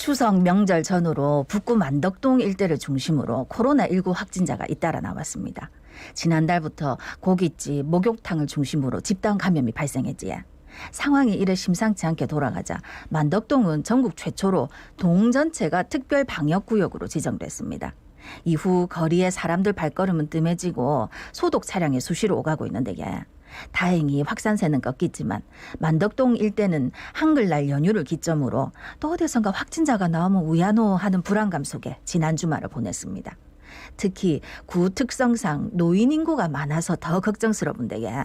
추석 명절 전후로 북구 만덕동 일대를 중심으로 코로나19 확진자가 잇따라 나왔습니다. 지난달부터 고깃집, 목욕탕을 중심으로 집단 감염이 발생했지요. 상황이 이래 심상치 않게 돌아가자 만덕동은 전국 최초로 동 전체가 특별 방역구역으로 지정됐습니다. 이후 거리에 사람들 발걸음은 뜸해지고 소독 차량이 수시로 오가고 있는데요. 다행히 확산세는 꺾이지만 만덕동 일대는 한글날 연휴를 기점으로 또 어디선가 확진자가 나오면 우야노 하는 불안감 속에 지난 주말을 보냈습니다. 특히 구 특성상 노인 인구가 많아서 더 걱정스러운데요.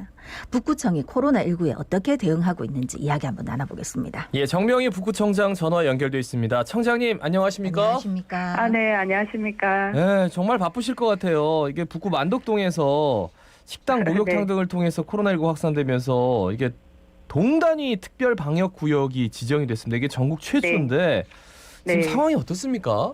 북구청이 코로나19에 어떻게 대응하고 있는지 이야기 한번 나눠보겠습니다. 예, 정명희 북구청장 전화 연결돼 있습니다. 청장님 안녕하십니까? 안녕하십니까? 네, 안녕하십니까. 네, 정말 바쁘실 것 같아요. 이게 북구 만덕동에서 식당, 목욕탕 네. 등을 통해서 코로나19 확산되면서 이게 동단위 특별 방역 구역이 지정이 됐습니다. 이게 전국 최초인데 지금 네. 상황이 어떻습니까?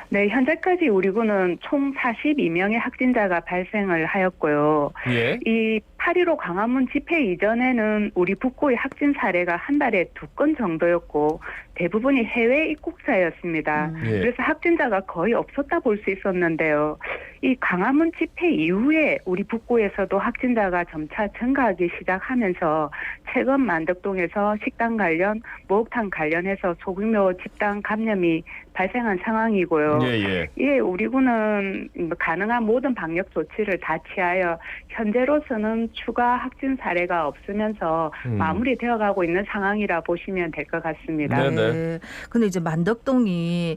네, 현재까지 우리 군은 총 42명의 확진자가 발생을 하였고요. 예. 이 8.15 광화문 집회 이전에는 우리 북구의 확진 사례가 한 달에 2건 정도였고 대부분이 해외 입국자였습니다. 예. 그래서 확진자가 거의 없었다 볼 수 있었는데요. 이 광화문 집회 이후에 우리 북구에서도 확진자가 점차 증가하기 시작하면서 최근 만덕동에서 식당 관련, 목욕탕 관련해서 소규모 집단 감염이 발생한 상황이고요. 예. 예, 우리 군은 가능한 모든 방역 조치를 다 취하여 현재로서는 추가 확진 사례가 없으면서 마무리되어 가고 있는 상황이라 보시면 될 것 같습니다. 네. 근데 이제 만덕동이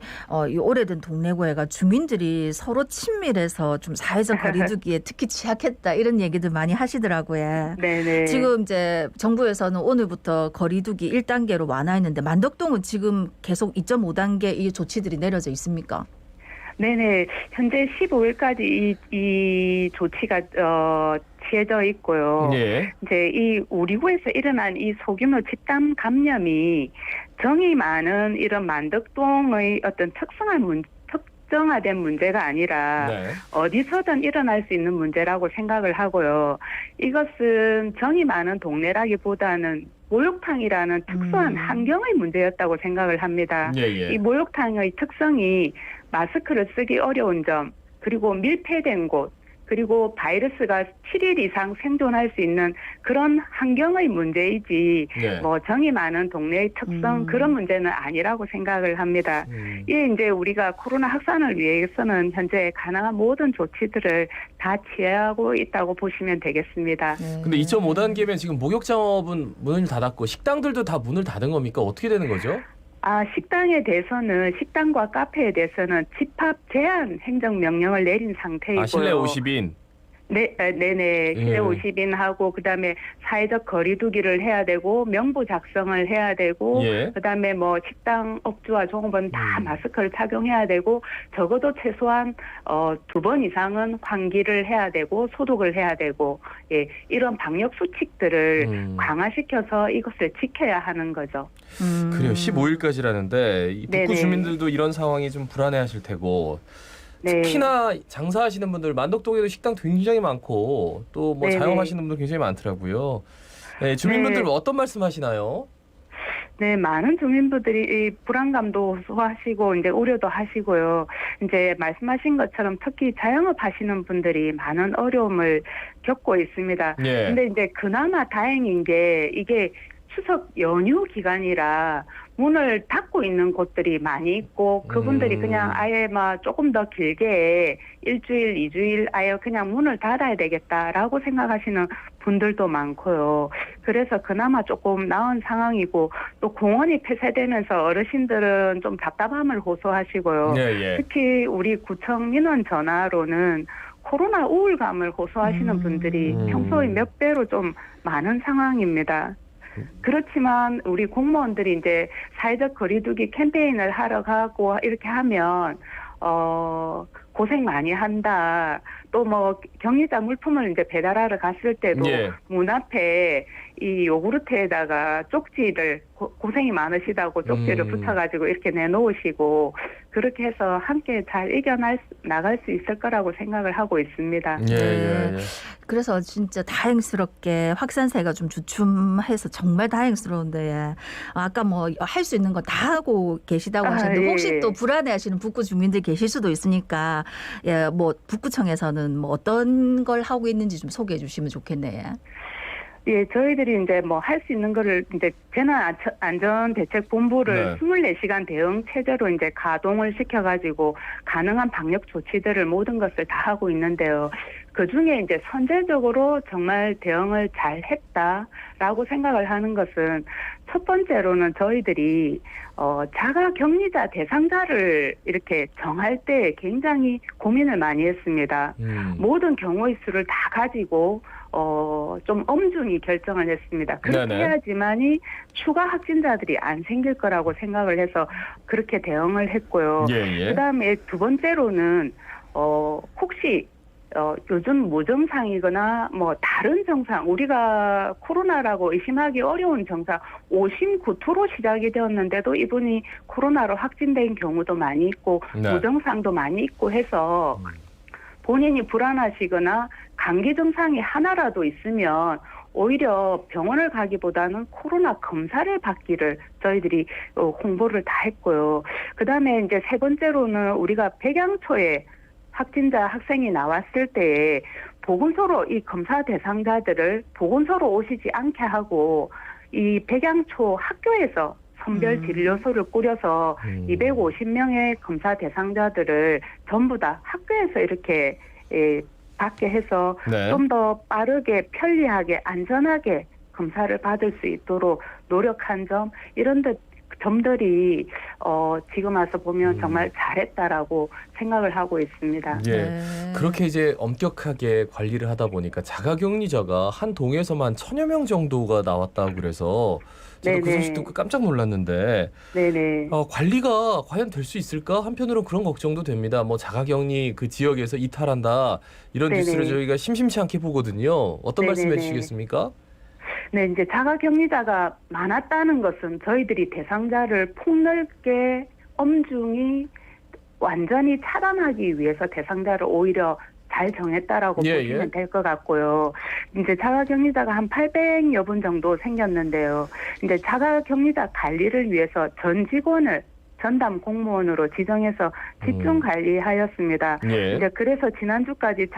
이 오래된 동네구에가 주민들이 서로 친밀해서 좀 사회적 거리두기에 특히 취약했다 이런 얘기들 많이 하시더라고요. 네네. 지금 이제 정부에서는 오늘부터 거리두기 1단계로 완화했는데 만덕동은 지금 계속 2.5단계 이 조치들이 내려져 있습니까? 네네. 현재 15일까지 이 조치가 취해져 있고요. 예. 이제 이 우리 구에서 일어난 이 소규모 집단 감염이 정이 많은 이런 만덕동의 어떤 특정화된 문제가 아니라 네. 어디서든 일어날 수 있는 문제라고 생각을 하고요. 이것은 정이 많은 동네라기보다는 목욕탕이라는 특수한 환경의 문제였다고 생각을 합니다. 예. 이 목욕탕의 특성이 마스크를 쓰기 어려운 점, 그리고 밀폐된 곳, 그리고 바이러스가 7일 이상 생존할 수 있는 그런 환경의 문제이지 네. 뭐 정이 많은 동네의 특성 그런 문제는 아니라고 생각을 합니다. 예, 이제 우리가 코로나 확산을 위해서는 현재 가능한 모든 조치들을 다 취하고 있다고 보시면 되겠습니다. 근데 2.5단계면 지금 목욕장업은 문을 닫았고 식당들도 다 문을 닫은 겁니까? 어떻게 되는 거죠? 식당에 대해서는 식당과 카페에 대해서는 집합 제한 행정명령을 내린 상태이고요. 실내 50인. 네네. 실내 50인하고 그다음에 사회적 거리두기를 해야 되고 명부 작성을 해야 되고 예. 그다음에 뭐 식당 업주와 종업원 다 마스크를 착용해야 되고 적어도 최소한 2번 이상은 환기를 해야 되고 소독을 해야 되고 예, 이런 방역 수칙들을 강화시켜서 이것을 지켜야 하는 거죠. 그래요. 15일까지라는데 이 북구 네네. 주민들도 이런 상황이 좀 불안해하실 테고 네. 특히나 장사하시는 분들 만덕동에도 식당 굉장히 많고 또 뭐 네네. 자영하시는 분들 굉장히 많더라고요. 네, 주민분들 네. 어떤 말씀하시나요? 네, 많은 주민분들이 이 불안감도 호소하시고 이제 우려도 하시고요. 이제 말씀하신 것처럼 특히 자영업 하시는 분들이 많은 어려움을 겪고 있습니다. 예. 근데 이제 그나마 다행인 게 이게 추석 연휴 기간이라 문을 닫고 있는 곳들이 많이 있고 그분들이 그냥 아예 막 조금 더 길게 일주일, 2주일 아예 그냥 문을 닫아야 되겠다라고 생각하시는 분들도 많고요. 그래서 그나마 조금 나은 상황이고 또 공원이 폐쇄되면서 어르신들은 좀 답답함을 호소하시고요. 예. 특히 우리 구청 민원 전화로는 코로나 우울감을 호소하시는 분들이 평소의 몇 배로 좀 많은 상황입니다. 그렇지만 우리 공무원들이 이제 사회적 거리두기 캠페인을 하러 가고 이렇게 하면 고생 많이 한다. 또 뭐 경리자 물품을 이제 배달하러 갔을 때도 예. 문 앞에 이 요구르트에다가 쪽지를 고생이 많으시다고 쪽지를 붙여가지고 이렇게 내놓으시고 그렇게 해서 함께 잘 나갈 수 있을 거라고 생각을 하고 있습니다. 예. 그래서 진짜 다행스럽게 확산세가 좀 주춤해서 정말 다행스러운데 아까 뭐 할 수 있는 거 다 하고 계시다고 하셨는데 예. 혹시 또 불안해하시는 북구 주민들 계실 수도 있으니까 예, 뭐 북구청에서는 뭐 어떤 걸 하고 있는지 좀 소개해 주시면 좋겠네요. 예, 저희들이 이제 뭐 할 수 있는 거를 이제 재난안전대책본부를 네. 24시간 대응 체제로 이제 가동을 시켜가지고 가능한 방역 조치들을 모든 것을 다 하고 있는데요. 그 중에 이제 선제적으로 정말 대응을 잘 했다라고 생각을 하는 것은 첫 번째로는 저희들이 자가격리자 대상자를 이렇게 정할 때 굉장히 고민을 많이 했습니다. 모든 경우의 수를 다 가지고 좀 엄중히 결정을 했습니다. 그렇게 네네. 해야지만이 추가 확진자들이 안 생길 거라고 생각을 해서 그렇게 대응을 했고요. 예. 그다음에 두 번째로는 혹시 요즘 무증상이거나 뭐 다른 증상, 우리가 코로나라고 의심하기 어려운 증상 59%로 시작이 되었는데도 이분이 코로나로 확진된 경우도 많이 있고 네. 무증상도 많이 있고 해서 본인이 불안하시거나 감기 증상이 하나라도 있으면 오히려 병원을 가기보다는 코로나 검사를 받기를 저희들이 홍보를 다 했고요. 그다음에 이제 세 번째로는 우리가 백양초에 확진자 학생이 나왔을 때에 보건소로 이 검사 대상자들을 보건소로 오시지 않게 하고 이 백양초 학교에서 선별 진료소를 꾸려서 250명의 검사 대상자들을 전부 다 학교에서 이렇게 받게 해서 네. 좀 더 빠르게 편리하게 안전하게 검사를 받을 수 있도록 노력한 점 이런 점들이 지금 와서 보면 정말 잘했다라고 생각을 하고 있습니다. 예. 네. 그렇게 이제 엄격하게 관리를 하다 보니까 자가격리자가 한 동에서만 1000여 명 정도가 나왔다고 그래서 제가 그 네네. 소식 듣고 깜짝 놀랐는데 네네. 관리가 과연 될 수 있을까? 한편으로는 그런 걱정도 됩니다. 뭐 자가격리 그 지역에서 이탈한다 이런 네네. 뉴스를 저희가 심심치 않게 보거든요. 어떤 말씀해 네네네. 주시겠습니까? 네, 이제 자가격리자가 많았다는 것은 저희들이 대상자를 폭넓게 엄중히 완전히 차단하기 위해서 대상자를 오히려 잘 정했다라고 보시면 될 것 같고요. 이제 자가격리자가 한 800여 분 정도 생겼는데요. 이제 자가격리자 관리를 위해서 전 직원을 전담 공무원으로 지정해서 집중 관리하였습니다. 예. 이제 그래서 지난주까지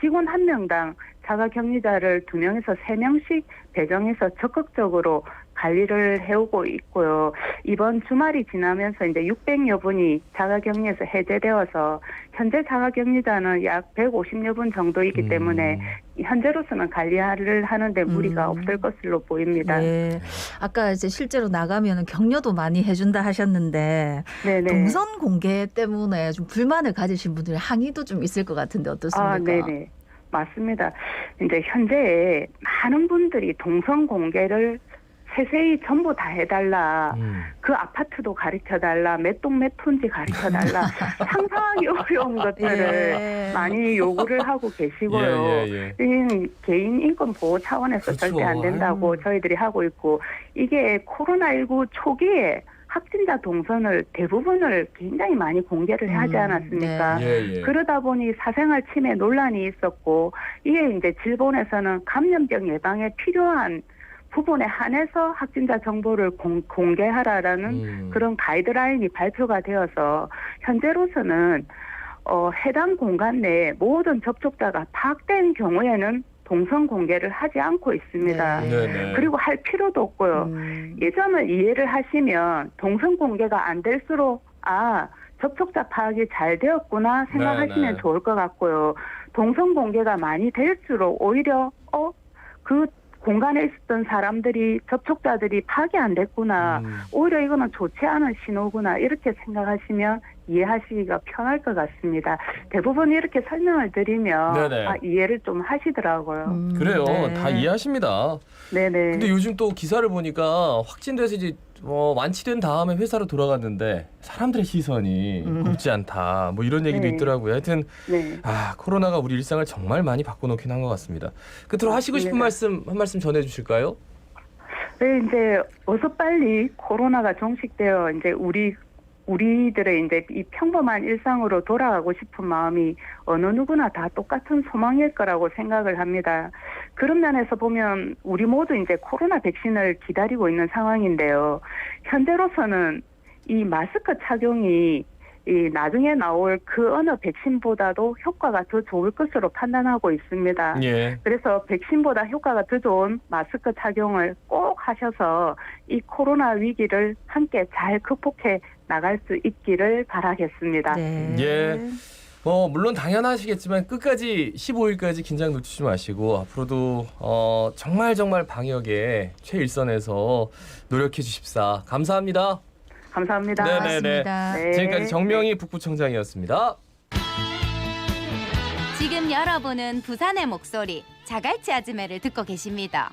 직원 한 명당 자가격리자를 2명에서 3명씩 배정해서 적극적으로 관리를 해오고 있고요. 이번 주말이 지나면서 이제 600여 분이 자가격리에서 해제되어서 현재 자가격리자는 약 150여 분 정도이기 때문에 현재로서는 관리를 하는데 무리가 없을 것으로 보입니다. 네. 아까 이제 실제로 나가면 격려도 많이 해준다 하셨는데 네네. 동선 공개 때문에 좀 불만을 가지신 분들 항의도 좀 있을 것 같은데 어떻습니까? 네네. 맞습니다. 이제 현재 많은 분들이 동선 공개를 세세히 전부 다 해달라. 그 아파트도 가르쳐달라. 몇 동 몇 톤지 가르쳐달라. 상상하기 어려운 것들을 많이 요구를 하고 계시고요. 개인 인권 보호 차원에서 그렇죠. 절대 안 된다고 저희들이 하고 있고 이게 코로나19 초기에 확진자 동선을 대부분을 굉장히 많이 공개를 하지 않았습니까? 그러다 보니 사생활 침해 논란이 있었고 이게 이제 일본에서는 감염병 예방에 필요한 부분에 한해서 확진자 정보를 공개하라라는 그런 가이드라인이 발표가 되어서 현재로서는 해당 공간 내에 모든 접촉자가 파악된 경우에는 동선 공개를 하지 않고 있습니다. 그리고 할 필요도 없고요. 이 점을 이해를 하시면 동선 공개가 안 될수록 접촉자 파악이 잘 되었구나 생각하시면 좋을 것 같고요. 동선 공개가 많이 될수록 오히려 그 공간에 있었던 사람들이 접촉자들이 파악이 안 됐구나. 오히려 이거는 좋지 않은 신호구나. 이렇게 생각하시면 이해하시기가 편할 것 같습니다. 대부분 이렇게 설명을 드리면 이해를 좀 하시더라고요. 그래요. 다 이해하십니다. 네네. 근데 요즘 또 기사를 보니까 확진돼서 이제 완치된 다음에 회사로 돌아갔는데 사람들의 시선이 곱지 않다. 뭐 이런 얘기도 있더라고요. 하여튼 코로나가 우리 일상을 정말 많이 바꿔놓긴 한 것 같습니다. 끝으로 하시고 싶은 말씀 한 말씀 전해주실까요? 이제 어서 빨리 코로나가 종식되어 이제 우리들의 이제 이 평범한 일상으로 돌아가고 싶은 마음이 어느 누구나 다 똑같은 소망일 거라고 생각을 합니다. 그런 면에서 보면 우리 모두 이제 코로나 백신을 기다리고 있는 상황인데요. 현재로서는 이 마스크 착용이 이 나중에 나올 그 어느 백신보다도 효과가 더 좋을 것으로 판단하고 있습니다. 예. 그래서 백신보다 효과가 더 좋은 마스크 착용을 꼭 하셔서 이 코로나 위기를 함께 잘 극복해 나갈 수 있기를 바라겠습니다. 네. 예. 물론 당연하시겠지만 끝까지 15일까지 긴장 놓치지 마시고 앞으로도 정말 방역에 최일선에서 노력해 주십사. 감사합니다. 감사합니다. 네네네. 고맙습니다. 네. 지금까지 정명희 북부청장이었습니다. 지금 여러분은 부산의 목소리 자갈치 아즈매를 듣고 계십니다.